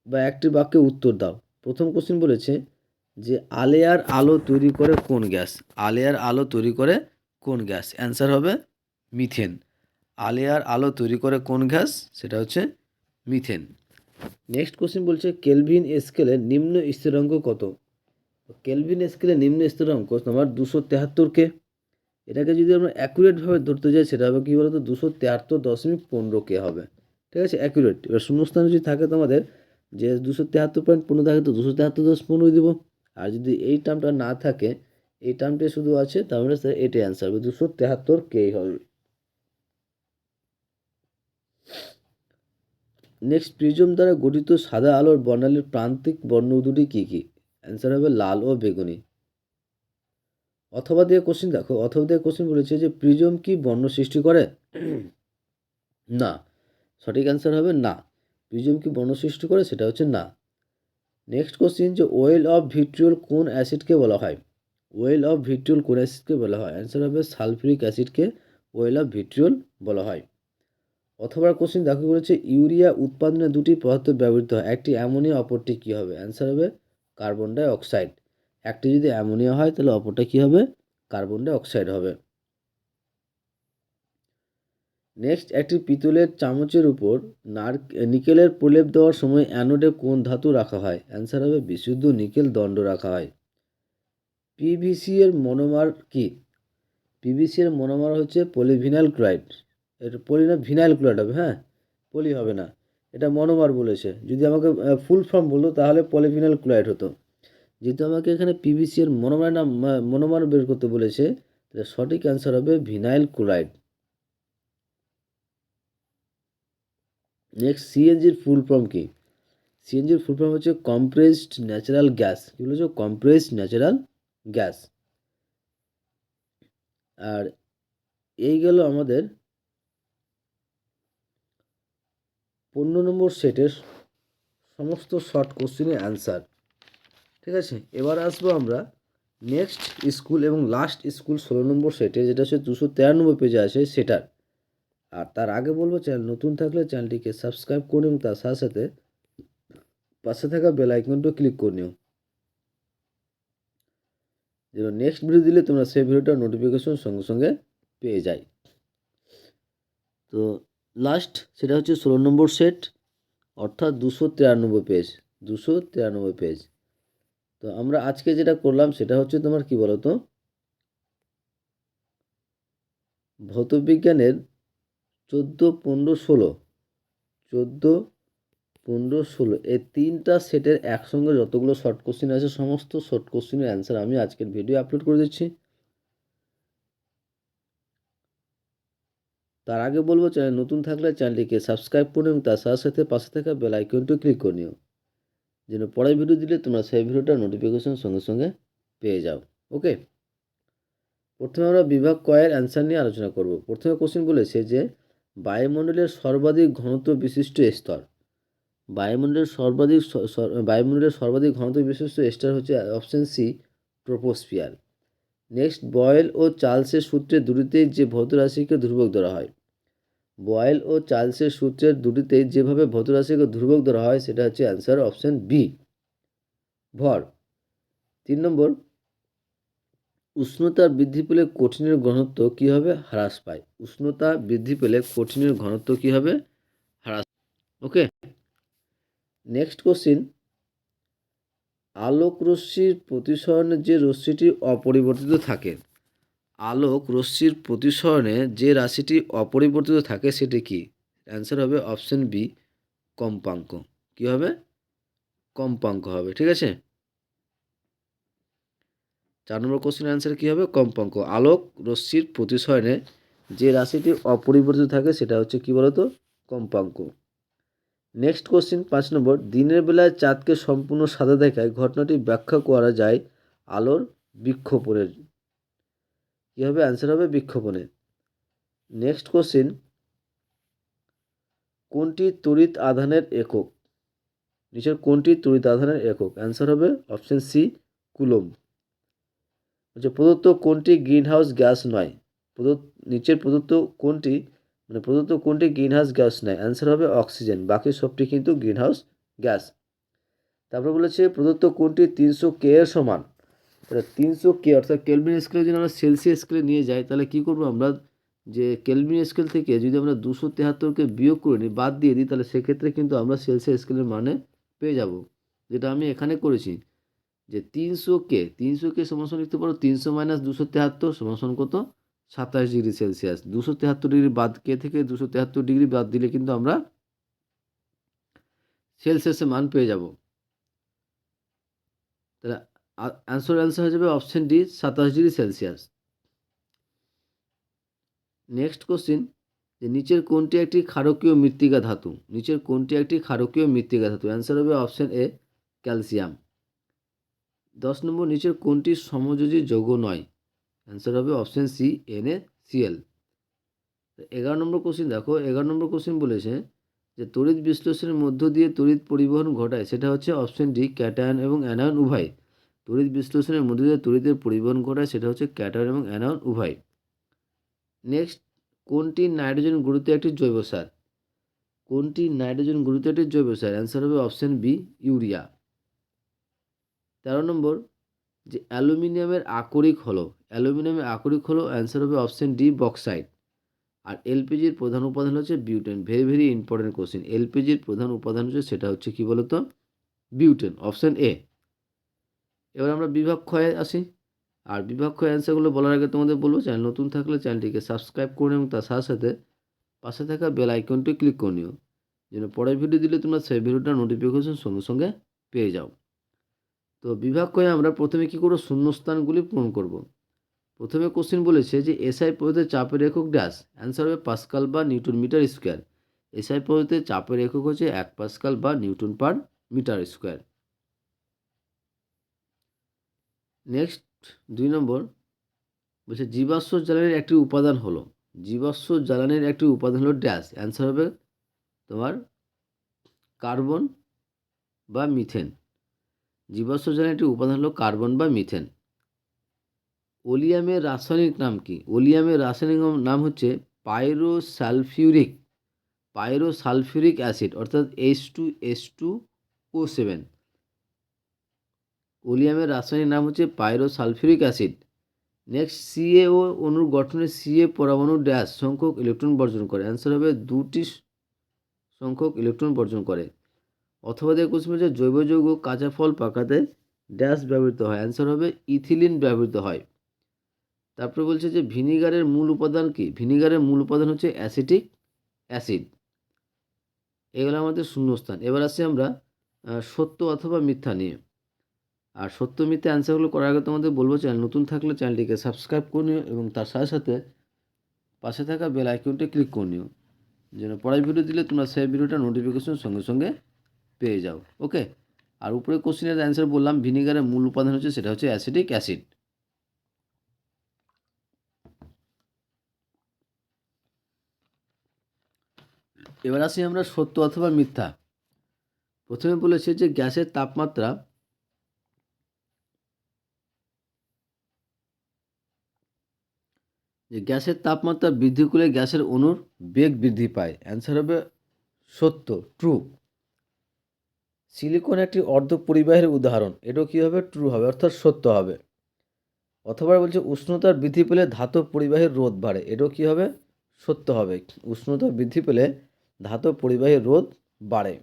বা একটি বাক্যে উত্তর দাও। প্রথম কোশ্চিন বলেছে যে আলেয়ার আলো তৈরি করে কোন গ্যাস? অ্যান্সার হবে মিথেন। আলেয়ার আলো তৈরি করে কোন গ্যাস? সেটা হচ্ছে মিথেন। নেক্সট কোশ্চিন বলছে কেলভিন স্কেলের নিম্ন স্থিরাঙ্ক কত? কেলভিন স্কেলে নিম্ন স্থিরাঙ্ক তোমার 273K। এটাকে যদি আমরা অ্যাকুরেটভাবে ধরতে যাই সেটা হবে কী বলতো 273.15K হবে। ঠিক আছে, অ্যাকুরেট। এবার শূন্যস্থানে যদি থাকে তোমাদের যে 273.15 থাকে তো 273.15 দিব। আর যদি এই টার্মটা না থাকে, এই টার্মটা শুধু আছে, তাহলে এটাই অ্যান্সার হবে 273K হবে। নেক্সট, প্রিজম দ্বারা গঠিত সাদা আলোর বর্ণালীর প্রান্তিক বর্ণ দুটি কী কী? অ্যান্সার হবে লাল ও বেগুনি। অথবা দিয়ে কোশ্চেন দেখো, অথবা দিয়ে কোশ্চেন বলেছে যে প্রিজম কি বর্ণ সৃষ্টি করে? না। সঠিক অ্যান্সার হবে না। প্রিজম কি বর্ণ সৃষ্টি করে? সেটা হচ্ছে না। নেক্সট কোশ্চেন যে ওয়েল অফ ভিট্রিয়ল কোন অ্যাসিডকে বলা হয়? ওয়েল অফ ভিট্রিয়ল কোন অ্যাসিডকে বলা হয়? অ্যান্সার হবে সালফিউরিক অ্যাসিডকে ওয়েল অফ ভিট্রিয়ল বলা হয়। অথবা কোশ্চেন দেখো বলেছে ইউরিয়া উৎপাদনে দুটি পদার্থ ব্যবহৃত হয়, একটি অ্যামোনিয়া, অপরটি কী হবে? অ্যান্সার হবে কার্বন ডাই অক্সাইড। একটি যদি অ্যামোনিয়া হয় তাহলে অপরটা কী হবে? কার্বন ডাই অক্সাইড হবে। নেক্সট, একটি পিতলের চামচের উপর নিকেলের প্রলেপ দেওয়ার সময় অ্যানোডে কোন ধাতু রাখা হয়? অ্যান্সার হবে বিশুদ্ধ নিকেল দণ্ড রাখা হয়। পিভিসি এর মনোমার কি? পিভিসি এর মনোমার হচ্ছে পলিভিনাইল ক্লোরাইড। এটা পলি না, ভিনাইল ক্লোরাইড হবে। হ্যাঁ, পলি হবে না, এটা মনোমার বলেছে। যদি আমাকে ফুল ফর্ম বলতো তাহলে পলিভিনাইল ক্লোরাইড হতো। যেহেতু আমাকে এখানে পিভিসি এর মনোমার বের করতে বলেছে, তাহলে সঠিক অ্যান্সার হবে ভিনাইল ক্লোরাইড। নেক্সট, সিএনজির ফুল ফর্ম কি? সিএনজির ফুল ফর্ম হচ্ছে কম্প্রেসড ন্যাচারাল গ্যাস। কি বলেছে? Compressed natural gas. আর এই গেল আমাদের 15 নম্বর সেটের সমস্ত শর্ট কোশ্চেনের অ্যান্সার। ঠিক আছে, এবার আসবো আমরা নেক্সট স্কুল এবং লাস্ট স্কুল 16 নম্বর সেটে, যেটা হচ্ছে 293 পেজে আছে সেটার। আর তার আগে বলবো, চ্যানেল নতুন থাকলে চ্যানেলটিকে সাবস্ক্রাইব করে এবং তার সাথে সাথে পাশে থাকা বেল আইকনটা ক্লিক করে নিও, যেন নেক্সট ভিডিও দিলে তোমরা সেই ভিডিওটার নোটিফিকেশন সঙ্গে সঙ্গে পেয়ে যাই। তো লাস্ট সেটা হচ্ছে 16 নম্বর সেট, অর্থাৎ 293 পেজ। 293 পেজ। তো আমরা আজকে যেটা করলাম সেটা হচ্ছে তোমার কি বলতো, ভৌতবিজ্ঞানের 14, 15, 16, 14, 15, 16 এই তিনটা সেটের একসঙ্গে যতগুলো শর্ট কোশ্চেন আছে সমস্ত শর্ট কোশ্চেনের অ্যান্সার আমি আজকের ভিডিও আপলোড করে দিচ্ছি। তার আগে বলবো, চ্যানেল নতুন থাকলে চ্যানেলটিকে সাবস্ক্রাইব করুন এবং তার সাথে সাথে পাশে থাকা বেল আইকনটি ক্লিক করে নিও, যেন পরের ভিডিও দিলে তোমরা সেই ভিডিওটার নোটিফিকেশন সঙ্গে সঙ্গে পেয়ে যাও। ওকে, প্রথমে আমরা বিভাগ কয়ের অ্যান্সার নিয়ে আলোচনা করব। প্রথমে কোশ্চেন বলেছে যে বায়ুমণ্ডলের সর্বাধিক ঘনত্ব বিশিষ্ট স্তর। বায়ুমণ্ডলের সর্বাধিক ঘনত্ব বিশিষ্ট স্তর হচ্ছে option C, troposphere. Next, Boyle ও চার্লসের সূত্রের দুটিতেই যে ভৌত রাশিকে ধ্রুবক ধরা হয়। বয়েল ও চার্লসের সূত্রের দুটিতেই যেভাবে ভৌত রাশিকে ধ্রুবক ধরা হয় সেটা হচ্ছে অ্যান্সার অপশন বি, ভর। 3 নম্বর, উষ্ণতা বৃদ্ধি পেলে কঠিনের ঘনত্ব কী হবে? হ্রাস পায়। উষ্ণতা বৃদ্ধি পেলে কঠিনের ঘনত্ব কী হবে? হ্রাস। ওকে, নেক্সট কোশ্চিন, আলোক রশ্মির প্রতিসরণে যে রশ্মিটি অপরিবর্তিত থাকে। আলোক রশ্মির প্রতিসরণে যে রাশিটি অপরিবর্তিত থাকে সেটি কি? অ্যান্সার হবে অপশন বি, কম্পাঙ্ক। কি হবে? কম্পাঙ্ক হবে। ঠিক আছে, 4 নম্বর কোশ্চেনের অ্যান্সার কী হবে? কম্পাঙ্ক। আলোক রশ্মির প্রতিসরণে যে রাশিটি অপরিবর্তিত থাকে সেটা হচ্ছে কি বলতো? কম্পাঙ্ক। নেক্সট কোশ্চেন 5 নম্বর, দিনের বেলায় চাঁদকে সম্পূর্ণ সাদা দেখায় ঘটনাটি ব্যাখ্যা করা যায় আলোর বিক্ষেপণের। কী হবে? অ্যান্সার হবে বিক্ষেপণে। নেক্সট কোশ্চেন, কোনটি তড়িৎ আধানের একক? নিচের কোনটি তড়িৎ আধানের একক? অ্যান্সার হবে অপশন সি, কুলম্ব। প্রদত্ত কোনটি গ্রিনহাউস গ্যাস নয়? নিচের প্রদত্ত কোনটি গ্রিনহাউস গ্যাস নয়? অ্যান্সার হবে অক্সিজেন। বাকি সবটি কিন্তু গ্রিনহাউস গ্যাস। তারপর বলেছে প্রদত্ত কোনটি 300K এর সমান? 300K অর্থাৎ কেলভিন স্কেলে যদি আমরা সেলসিয়াস স্কেলে নিয়ে যাই তাহলে কী করবো আমরা, যে কেলভিন স্কেল থেকে যদি আমরা 273কে বিয়োগ করে নিই, বাদ দিয়ে দিই, তাহলে সেক্ষেত্রে কিন্তু আমরা সেলসিয়াস স্কেলের মানে পেয়ে যাব, যেটা আমি এখানে করেছি। যে 300 কে সমান লিখতে পারো 300 - 273 সমান কত 27 ডিগ্রি সেলসিয়াস। 273 ডিগ্রি বাদ কে থেকে 273 ডিগ্রি বাদ দিলে কিন্তু আমরা সেলসিয়াসের মান পেয়ে যাব। তাহলে আনসার হয়ে যাবে option D 27 degree Celsius. Next question, যে নিচের কোনটি একটি ক্ষারকীয় মৃত্তিকা ধাতু? নিচের কোনটি একটি ক্ষারকীয় মৃত্তিকা ধাতু? অ্যান্সার হবে অপশন এ ক্যালসিয়াম। 10 নম্বর, নিচের কোনটি সমযোজী যৌগ নয়? অ্যান্সার হবে অপশন সি NaCl। 11 নম্বর কোশ্চিন দেখো, 11 নম্বর কোশ্চিন বলেছে যে তড়িৎ বিশ্লেষণের মধ্য দিয়ে তড়িৎ পরিবহন ঘটায়, সেটা হচ্ছে অপশন ডি ক্যাটায়ন এবং অ্যানায়ন উভয়। তড়িৎ বিশ্লেষণের মধ্য দিয়ে তড়িতের পরিবহন ঘটায়, সেটা হচ্ছে ক্যাটায়ন এবং অ্যানায়ন উভয়। নেক্সট, কোনটি নাইট্রোজেন গুরুত্ব একটি জৈব সার? কোনটি নাইট্রোজেন গুরুত্ব একটি জৈব সার? অ্যান্সার হবে অপশন বি ইউরিয়া। 13 নম্বর, যে অ্যালুমিনিয়ামের আকরিক হলো, অ্যান্সার হবে অপশন ডি বক্সাইট। আর এলপিজির প্রধান উপাদান হচ্ছে butane. Very very important question. এলপিজির প্রধান উপাদান হচ্ছে, সেটা হচ্ছে কি বলতো, বিউটেন, অপশন এ। এবার আমরা বিভাগ ক্ষয়ে আসি। আর বিভাগ ক্ষয় অ্যান্সারগুলো বলার আগে তোমাদের বলবো, চ্যানেল নতুন থাকলে চ্যানেলটিকে সাবস্ক্রাইব করুন এবং তার সাথে সাথে পাশে থাকা বেল আইকনটি ক্লিক করে নিও, যেন পরের ভিডিও দিলে তোমরা সেই ভিডিওটার নোটিফিকেশন সঙ্গে সঙ্গে পেয়ে যাও। তো বিভাগ ক্ষয়ে আমরা প্রথমে কী করবো, শূন্যস্থানগুলি পূরণ করব। প্রথমে কোশ্চেন বলেছে যে এসআই পদ্ধতিতে চাপের একক ড্যাশ। অ্যান্সার হবে পাস্কাল বা নিউটন মিটার স্কোয়ার। এসআই পদ্ধতিতে চাপের একক হচ্ছে 1 পাস্কাল বা newton per meter square. Next 2 number বলছে জীবাশ্ম জ্বালানির একটি উপাদান হলো, ড্যাশ। অ্যান্সার হবে তোমার কার্বন বা মিথেন। জীবাশ্ম জ্বালানির একটি উপাদান হলো কার্বন বা মিথেন। ওলিয়ামের রাসায়নিক নাম কি? ওলিয়ামের রাসায়নিক নাম হচ্ছে পাইরোসালফিউরিক অ্যাসিড, অর্থাৎ H2SO7। ওলিয়ামের রাসায়নিক নাম হচ্ছে পাইরোসালফিউরিক অ্যাসিড। নেক্সট, CaO অণুর গঠনে Ca পরমাণু ড্যাশ সংখ্যক ইলেকট্রন বর্জন করে। অ্যান্সার হবে 2টি সংখ্যক ইলেকট্রন বর্জন করে। অথবা দেখে কোশ্চেন হচ্ছে জৈব যৌগ কাঁচা ফল পাকাতে ড্যাশ ব্যবহৃত হয়। অ্যান্সার হবে ইথিলিন ব্যবহৃত হয়। তারপরে বলছে যে ভিনিগারের মূল উপাদান কি? ভিনিগারের মূল উপাদান হচ্ছে অ্যাসিটিক অ্যাসিড। এগুলো আমাদের শূন্যস্থান। এবার আসছি আমরা সত্য অথবা মিথ্যা নিয়ে। আর সত্য মিথ্যা অ্যান্সারগুলো করার আগে তোমাদের বলবো, চ্যানেল নতুন থাকলে চ্যানেলটিকে সাবস্ক্রাইব করে নিও এবং তার সাথে সাথে পাশে থাকা বেল আইকনটি ক্লিক করে নিও, যেন পরের ভিডিও দিলে তোমরা সেই ভিডিওটা নোটিফিকেশন সঙ্গে সঙ্গে পেয়ে যাও। ওকে। আর উপরে কোশ্চেনের অ্যান্সার বললাম, ভিনিগারের মূল উপাদান হচ্ছে, সেটা হচ্ছে অ্যাসিটিক অ্যাসিড। এবার আসি আমরা সত্য অথবা মিথ্যা। প্রথমে বলেছে যে গ্যাসের তাপমাত্রা বৃদ্ধি করলে গ্যাসের অণুর বেগ বৃদ্ধি পায়। অ্যান্সার হবে সত্য, ট্রু। সিলিকন একটি অর্ধ পরিবাহীর উদাহরণ। এটাও কী হবে, ট্রু হবে, অর্থাৎ সত্য হবে। অথবা বলছে উষ্ণতার বৃদ্ধি পেলে ধাতব পরিবাহীর রোধ বাড়ে। এটাও কী হবে, সত্য হবে। উষ্ণতা বৃদ্ধি পেলে ধাতব পরিবাহীর রোধ বাড়ে।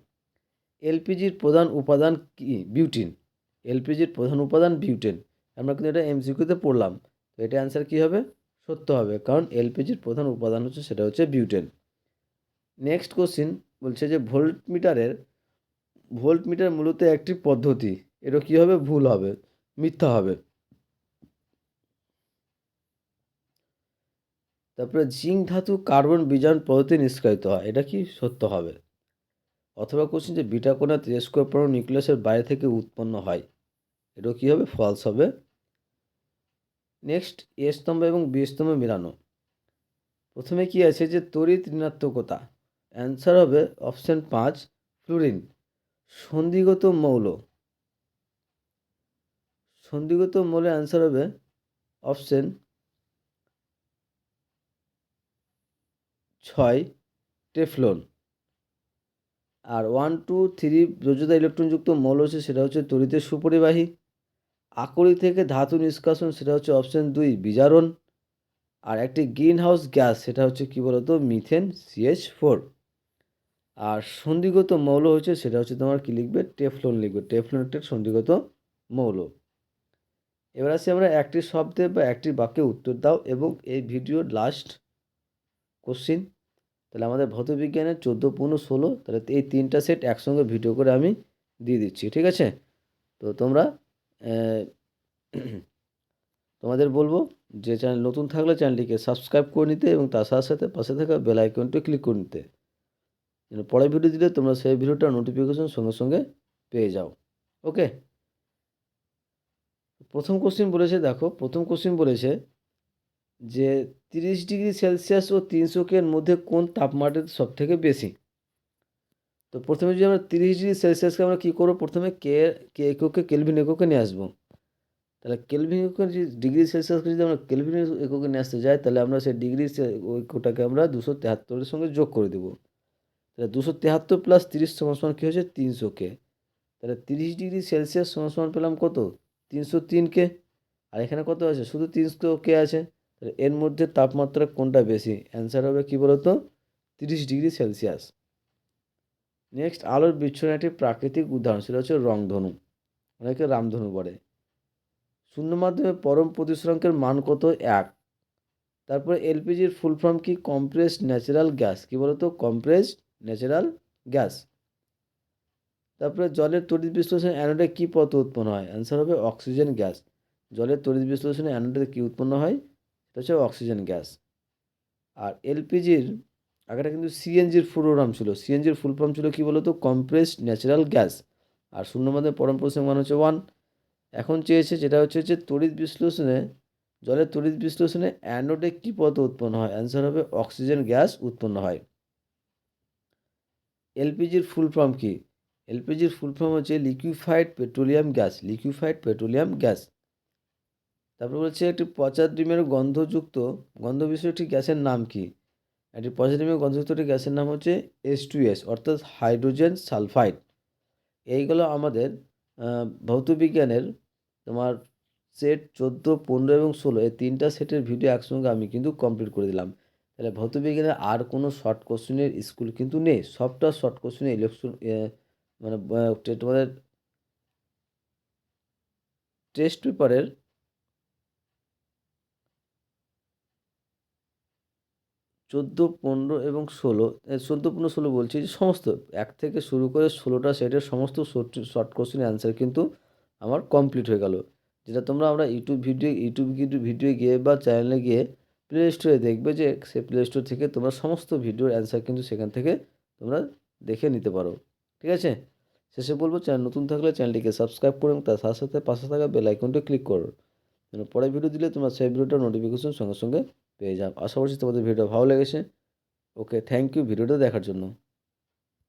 এলপিজির প্রধান উপাদান কি? বিউটিন। এলপিজির প্রধান উপাদান বিউটেন। আমরা কিন্তু এটা এমসিকিউতে পড়লাম, তো এটা অ্যান্সার কী হবে, সত্য হবে, কারণ এলপিজির প্রধান উপাদান হচ্ছে, সেটা হচ্ছে বিউটেন। নেক্সট কোশ্চিন বলছে যে ভোল্টমিটার মূলত একটি পদ্ধতি। এটা কী হবে, ভুল হবে, মিথ্যা হবে। তারপরে জিঙ্ক ধাতু কার্বন বিজারণ পদ্ধতি নিষ্কাশিত হয়। এটা কি সত্য হবে। অথবা কোশ্চিন যে বিটা কণা তেজস্ক্রিয় পরমাণু নিউক্লিয়াসের বাইরে থেকে উৎপন্ন হয়। এটাও কী হবে, ফলস হবে। নেক্সট, এ স্তম্ভ এবং বি স্তম্ভ মেলানো। প্রথমে কি আছে যে তড়িৎ ঋণাত্মকতা। অ্যান্সার হবে অপশন 5 ফ্লুরিন। সন্ধিগত মৌলের অ্যান্সার হবে অপশন 6 টেফলন। আর 1, 2, 3 যোজ্যতা ইলেকট্রনযুক্ত মৌল হচ্ছে, সেটা হচ্ছে তড়িতের সুপরিবাহী। আকরিক থেকে ধাতু নিষ্কাশন, সেটা হচ্ছে অপশন 2 বিজারণ। আর একটি গ্রিন হাউস গ্যাস, সেটা হচ্ছে কি বলতো, মিথেন CH4। আর সন্ধিগত মৌল হচ্ছে, সেটা হচ্ছে তোমার কি লিখবে, টেফলন লিখবে। টেফলন একটা সন্ধিগত মৌল। এবার আসি আমরা একটি শব্দে বা একটি বাক্যে উত্তর দাও এবং এই ভিডিওর লাস্ট কোশ্চিন। তাহলে আমাদের ভৌতবিজ্ঞানের 14, 15, 16 তাহলে এই 3টা সেট একসঙ্গে ভিডিও করে আমি দিয়ে দিচ্ছি, ঠিক আছে? তো তোমরা তোমাদের বলবো যে চ্যানেল নতুন থাকলে চ্যানেলটিকে সাবস্ক্রাইব করে নিতে এবং তার সাথে সাথে পাশে থাকা বেল আইকনটি ক্লিক করে নিতে, যেন পরের ভিডিও দিলে তোমরা সেই ভিডিওটার নোটিফিকেশন সঙ্গে সঙ্গে পেয়ে যাও। ওকে, প্রথম কোশ্চিন বলেছে, দেখো প্রথম কোশ্চিন বলেছে যে 30°C ও 300K মধ্যে কোন তাপমাত্রা সব থেকে বেশি। তো প্রথমে যদি আমরা 30°C আমরা কী করবো, প্রথমে কে এককে কেলভিন এককে নিয়ে আসবো। তাহলে কেলভিন একক ডিগ্রি সেলসিয়াসকে যদি আমরা কেলভিন এককে নিয়ে আসতে যাই, তাহলে আমরা সেই এককটাকে আমরা 273 সঙ্গে যোগ করে দেবো। তাহলে 273 প্লাস 30 সমান সমান কী হচ্ছে 300K। তাহলে 30°C সমান সমান পেলাম কত, 303K। আর এখানে কত আছে, শুধু 300K আছে। তাহলে এর মধ্যে তাপমাত্রা কোনটা বেশি, অ্যান্সার হবে কী বলতো, 30°C। নেক্সট, আলোর বিচ্ছুরণের একটি প্রাকৃতিক উদাহরণ, সেটা হচ্ছে রংধনু, অনেকে রামধনু বলে। শূন্য মাধ্যমে পরম প্রতিসরাঙ্কের মান কত, 1। তারপরে এলপিজির ফুল ফর্ম কি, কম্প্রেসড ন্যাচারাল গ্যাস, কী বলতো, কম্প্রেসড ন্যাচারাল গ্যাস। তারপরে জলের তড়িৎ বিশ্লেষণে অ্যানোডে কী পদার্থ উৎপন্ন হয়, অ্যান্সার হবে অক্সিজেন গ্যাস। জলের তড়িৎ বিশ্লেষণে অ্যানোডে কী উৎপন্ন হয়, সেটা হচ্ছে অক্সিজেন গ্যাস। আর এলপিজির আগেটা কিন্তু সিএনজির ফুল ফর্ম ছিল, সিএনজির ফুল ফর্ম ছিল কী বলতো, কম্প্রেসড ন্যাচারাল গ্যাস। আর শূন্য মাধ্যমে পরম প্রতিসরাঙ্ক মান হচ্ছে 1। এখন চেয়েছে যেটা হচ্ছে যে তড়িৎ বিশ্লেষণে, জলের তড়িৎ বিশ্লেষণে অ্যানোডে কী পদার্থ উৎপন্ন হয়, অ্যান্সার হবে অক্সিজেন গ্যাস উৎপন্ন হয়। এলপিজির ফুল ফর্ম কি, এলপিজির ফুল ফর্ম হচ্ছে liquefied petroleum gas, liquefied petroleum gas. তারপর বলছে একটি পচা ডিমের গন্ধ বিশিষ্ট একটি গ্যাসের নাম কি, একটি পচা ডিমের গন্ধযুক্ত একটি গ্যাসের নাম হচ্ছে H2S, অর্থাৎ হাইড্রোজেন সালফাইড। এইগুলো আমাদের ভৌতবিজ্ঞানের তোমার সেট 14, 15 এবং 16 এই 3টা সেটের ভিডিও একসঙ্গে আমি কিন্তু কমপ্লিট করে দিলাম। তাহলে ভৌতবিজ্ঞানের আর কোনো শর্ট কোশ্চেনের স্কুল কিন্তু নেই, সবটা শর্ট কোশ্চেনে ইলেকশন মানে তোমাদের টেস্ট পেপারের 14, 15 এবং 16, 14, 15, 16 বলছি যে সমস্ত 1 থেকে শুরু করে 16টা সেটের সমস্ত শর্ট কোশ্চেনের অ্যান্সার কিন্তু আমার কমপ্লিট হয়ে গেল। যেটা তোমরা আমরা ইউটিউব ভিডিও গিয়ে বা চ্যানেলে গিয়ে প্লে স্টোরে দেখবে যে সেই প্লে স্টোর থেকে তোমরা সমস্ত ভিডিওর অ্যান্সার কিন্তু সেখান থেকে তোমরা দেখে নিতে পারো, ঠিক আছে? শেষে বলবো, চ্যানেল নতুন থাকলে চ্যানেলটিকে সাবস্ক্রাইব করো এবং তার সাথে সাথে পাশে থাকা বেল আইকনটি ক্লিক করো, যেন পরের ভিডিও দিলে তোমরা সেই ভিডিওটার নোটিফিকেশন সঙ্গে সঙ্গে পেয়ে যাও। আশা করছি তোমাদের ভিডিওটা ভালো লেগেছে। ওকে, থ্যাংক ইউ ভিডিওটা দেখার জন্য।